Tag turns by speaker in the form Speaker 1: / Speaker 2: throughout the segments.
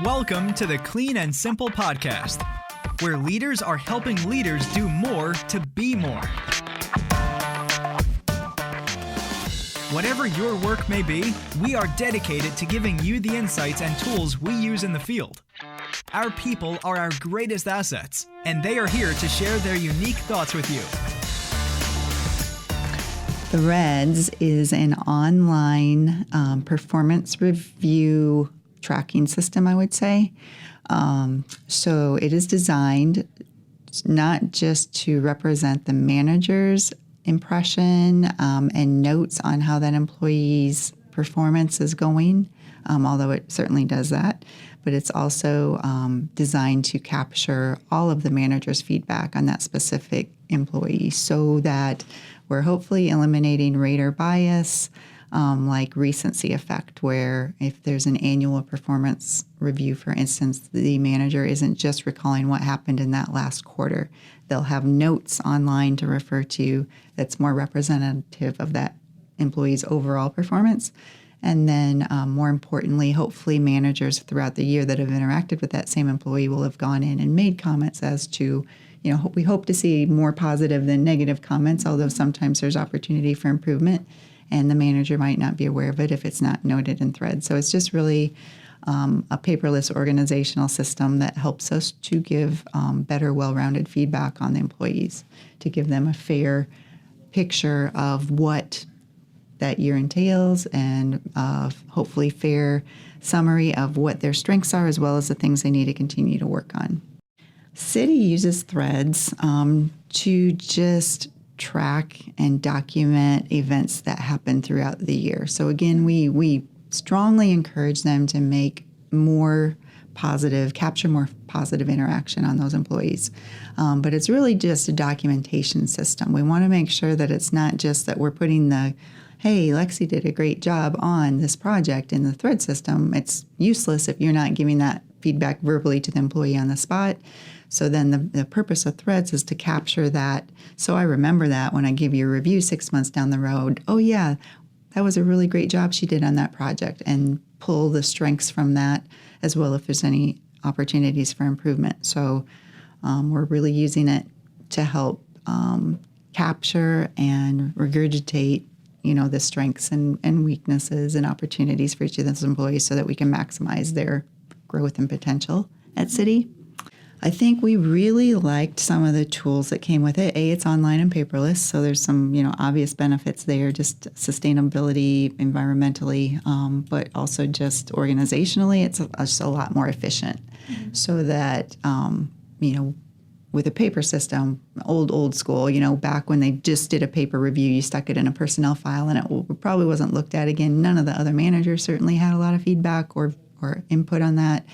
Speaker 1: Welcome to the Clean and Simple Podcast, where leaders are helping leaders do more to be more. Whatever your work may be, we are dedicated to giving you the insights and tools we use in the field. Our people are our greatest assets, and they are here to share their unique thoughts with you.
Speaker 2: Threads is an online performance review tracking system, I would say. So it is designed not just to represent the manager's impression and notes on how that employee's performance is going, although it certainly does that, but it's also designed to capture all of the manager's feedback on that specific employee so that we're hopefully eliminating rater bias, like recency effect, where if there's an annual performance review, for instance, the manager isn't just recalling what happened in that last quarter. They'll have notes online to refer to that's more representative of that employee's overall performance. And then more importantly, hopefully managers throughout the year that have interacted with that same employee will have gone in and made comments as to, we hope to see more positive than negative comments, although sometimes there's opportunity for improvement. And the manager might not be aware of it if it's not noted in Threads. So it's just really a paperless organizational system that helps us to give better, well-rounded feedback on the employees, to give them a fair picture of what that year entails and hopefully fair summary of what their strengths are as well as the things they need to continue to work on. City uses Threads to just track and document events that happen throughout the year. So again, we strongly encourage them to make capture more positive interaction on those employees. But it's really just a documentation system. We want to make sure that it's not just that we're putting hey, Lexi did a great job on this project in the Thread system. It's useless if you're not giving that feedback verbally to the employee on the spot. So then the purpose of Threads is to capture that. So I remember that when I give you a review 6 months down the road, oh yeah, that was a really great job she did on that project, and pull the strengths from that as well if there's any opportunities for improvement. So we're really using it to help capture and regurgitate the strengths and weaknesses and opportunities for each of those employees so that we can maximize their growth and potential at City. I think we really liked some of the tools that came with it. It's online and paperless, so there's some, obvious benefits there, just sustainability, environmentally, but also just organizationally, it's just a lot more efficient. Mm-hmm. So that, with a paper system, old school, back when they just did a paper review, you stuck it in a personnel file and it probably wasn't looked at again. None of the other managers certainly had a lot of feedback or input on that.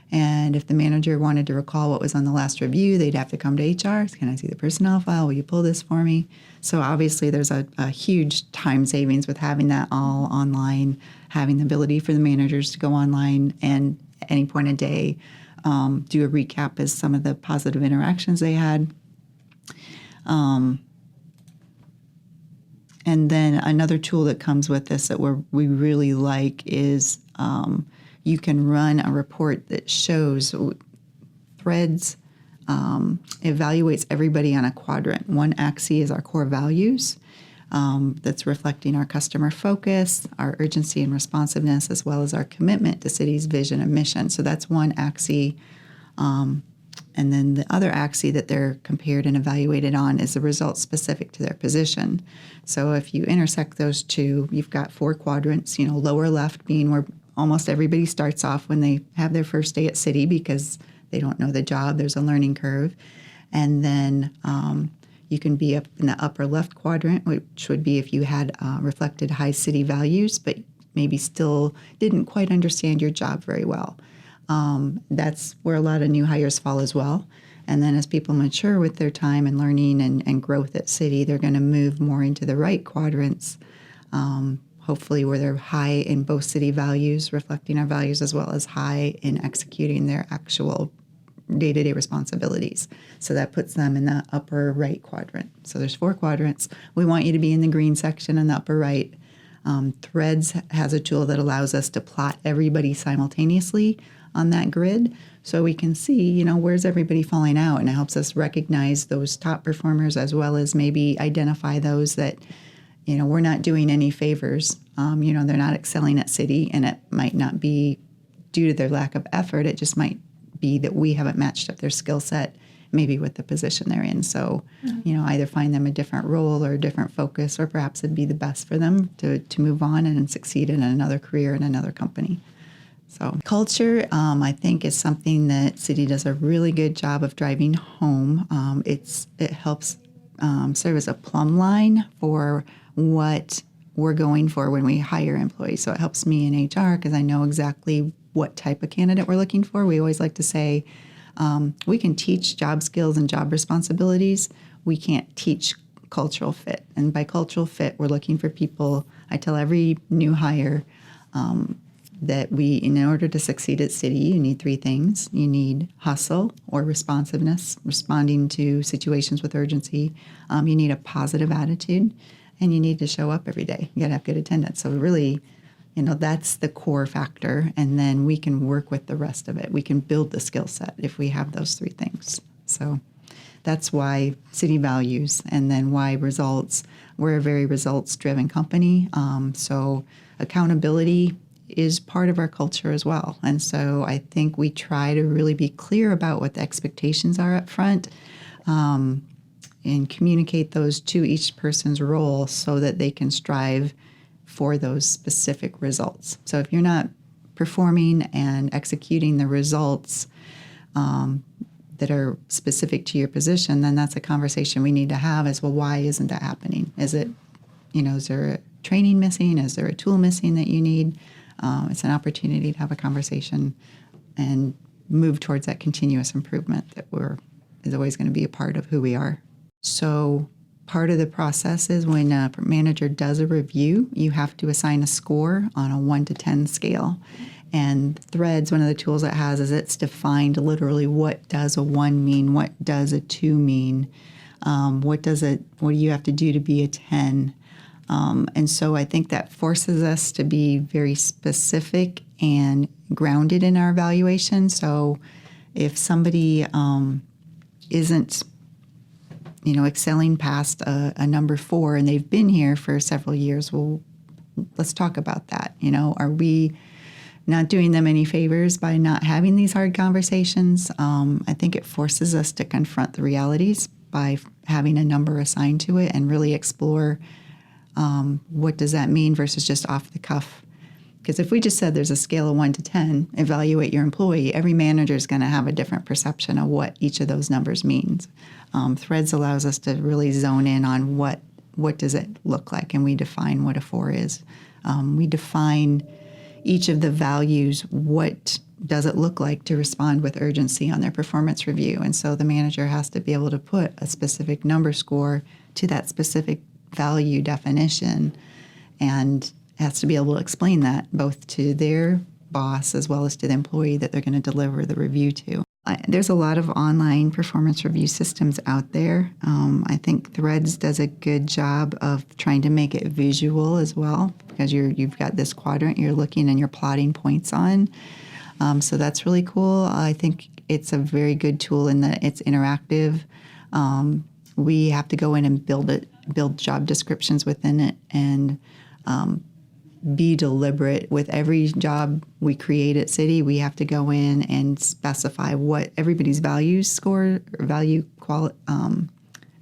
Speaker 2: And if the manager wanted to recall what was on the last review, they'd have to come to HR. Can I see the personnel file? Will you pull this for me? So obviously there's a huge time savings with having that all online, having the ability for the managers to go online and at any point of day do a recap as some of the positive interactions they had. And then another tool that comes with this that we really like is you can run a report that shows Threads evaluates everybody on a quadrant. One axis is our core values that's reflecting our customer focus, our urgency and responsiveness, as well as our commitment to City's vision and mission. So that's one axis. And then the other axis that they're compared and evaluated on is the results specific to their position. So if you intersect those two, you've got 4 quadrants, lower left being where almost everybody starts off when they have their first day at City because they don't know the job. There's a learning curve. And then you can be up in the upper left quadrant, which would be if you had reflected high City values, but maybe still didn't quite understand your job very well. That's where a lot of new hires fall as well. And then as people mature with their time and learning and growth at City, they're going to move more into the right quadrants, hopefully where they're high in both City values, reflecting our values, as well as high in executing their actual day-to-day responsibilities. So that puts them in the upper right quadrant. So there's 4 quadrants. We want you to be in the green section in the upper right. Threads has a tool that allows us to plot everybody simultaneously on that grid so we can see, where's everybody falling out, and it helps us recognize those top performers as well as maybe identify those that, we're not doing any favors. They're not excelling at City, and it might not be due to their lack of effort. It just might be that we haven't matched up their skill set maybe with the position they're in. So, either find them a different role or a different focus, or perhaps it'd be the best for them to move on and succeed in another career in another company. So culture, I think, is something that City does a really good job of driving home. It helps serve as a plumb line for what we're going for when we hire employees. So it helps me in HR because I know exactly what type of candidate we're looking for. We always like to say we can teach job skills and job responsibilities. We can't teach cultural fit. And by cultural fit, we're looking for people. I tell every new hire that in order to succeed at City, you need three things. You need hustle or responsiveness, responding to situations with urgency. You need a positive attitude, and you need to show up every day. You got to have good attendance. So really, that's the core factor, and then we can work with the rest of it. We can build the skill set if we have those three things. So that's why City values, and then why results. We're a very results-driven company, so accountability is part of our culture as well. And so I think we try to really be clear about what the expectations are up front, and communicate those to each person's role so that they can strive for those specific results. So if you're not performing and executing the results that are specific to your position, then that's a conversation we need to have as well. Why isn't that happening? Is it, is there a training missing? Is there a tool missing that you need? It's an opportunity to have a conversation and move towards that continuous improvement that is always going to be a part of who we are. So part of the process is when a manager does a review, you have to assign a score on a 1 to 10 scale. And Threads, one of the tools it has, is it's defined literally what does a 1 mean, what does a 2 mean, what do you have to do to be a 10. And so I think that forces us to be very specific and grounded in our evaluation. So if somebody isn't excelling past a number 4 and they've been here for several years, well, let's talk about that. Are we not doing them any favors by not having these hard conversations? I think it forces us to confront the realities by having a number assigned to it and really explore what does that mean versus just off the cuff. Because if we just said there's a scale of 1 to 10, evaluate your employee, every manager is going to have a different perception of what each of those numbers means. Threads allows us to really zone in on what does it look like, and we define what a 4 is. We define each of the values, what does it look like to respond with urgency on their performance review. And so the manager has to be able to put a specific number score to that specific value definition, and has to be able to explain that both to their boss as well as to the employee that they're going to deliver the review to. There's a lot of online performance review systems out there. I think Threads does a good job of trying to make it visual as well, because you've got this quadrant you're looking and you're plotting points on. So that's really cool. I think it's a very good tool in that it's interactive. We have to go in and build job descriptions within it, and be deliberate with every job we create at City. We have to go in and specify what everybody's value score or value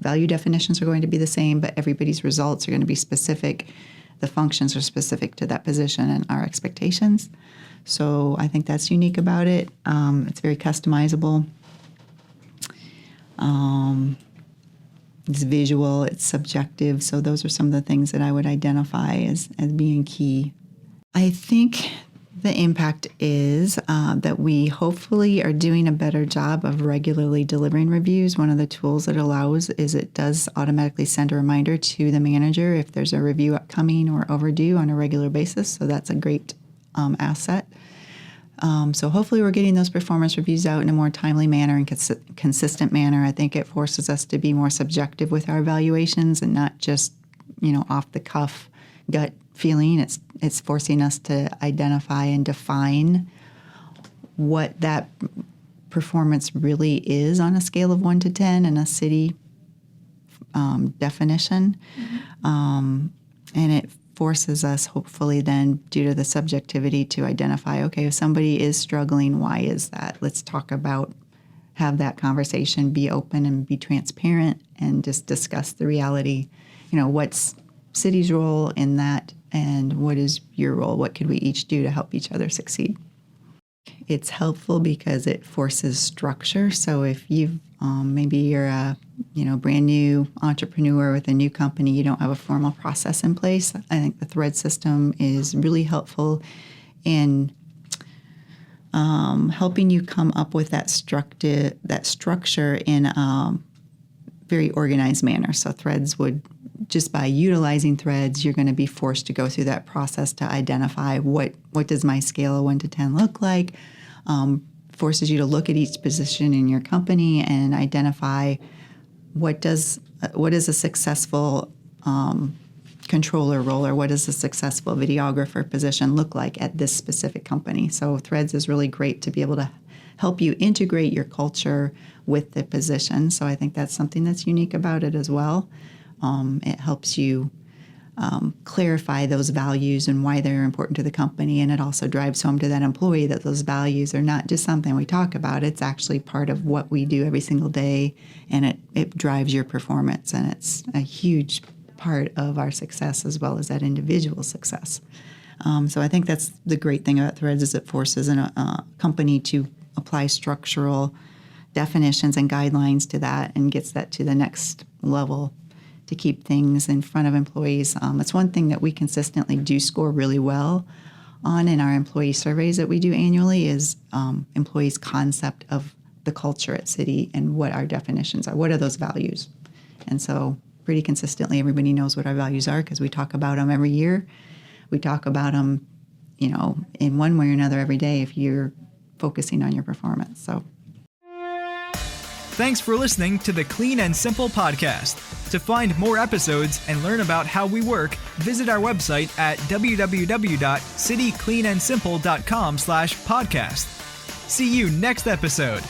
Speaker 2: definitions are going to be the same, but everybody's results are going to be specific. The functions are specific to that position and our expectations. So I think that's unique about it. It's very customizable. It's visual, it's subjective. So those are some of the things that I would identify as being key. I think the impact is that we hopefully are doing a better job of regularly delivering reviews. One of the tools it allows is it does automatically send a reminder to the manager if there's a review upcoming or overdue on a regular basis. So that's a great asset. So hopefully we're getting those performance reviews out in a more timely manner and consistent manner. I think it forces us to be more subjective with our evaluations and not just, off the cuff gut feeling. It's forcing us to identify and define what that performance really is on a scale of 1 to 10 in a city definition. And it forces us, hopefully then, due to the subjectivity, to identify, okay, if somebody is struggling, why is that? Let's talk about, have that conversation, be open and be transparent, and just discuss the reality. What's city's role in that, and what is your role? What could we each do to help each other succeed? It's helpful because it forces structure. So if you've maybe you're a brand new entrepreneur with a new company, you don't have a formal process in place. I think the Thread system is really helpful in helping you come up with that structure in a very organized manner. So Threads would, just by utilizing Threads, you're going to be forced to go through that process to identify what does my scale of 1 to 10 look like. Forces you to look at each position in your company and identify what is a successful controller role, or what does a successful videographer position look like at this specific company. So Threads is really great to be able to help you integrate your culture with the position. So I think that's something that's unique about it as well. It helps you clarify those values and why they're important to the company, and it also drives home to that employee that those values are not just something we talk about. It's actually part of what we do every single day, and it drives your performance, and it's a huge part of our success as well as that individual success. So I think that's the great thing about Threads, is it forces a company to apply structural definitions and guidelines to that, and gets that to the next level to keep things in front of employees. It's one thing that we consistently do score really well on in our employee surveys that we do annually, is employees' concept of the culture at City and what our definitions are. What are those values? And so pretty consistently everybody knows what our values are, because we talk about them every year. We talk about them, in one way or another every day if you're focusing on your performance. So
Speaker 1: thanks for listening to the Clean and Simple podcast. To find more episodes and learn about how we work, visit our website at www.citycleanandsimple.com/podcast. See you next episode.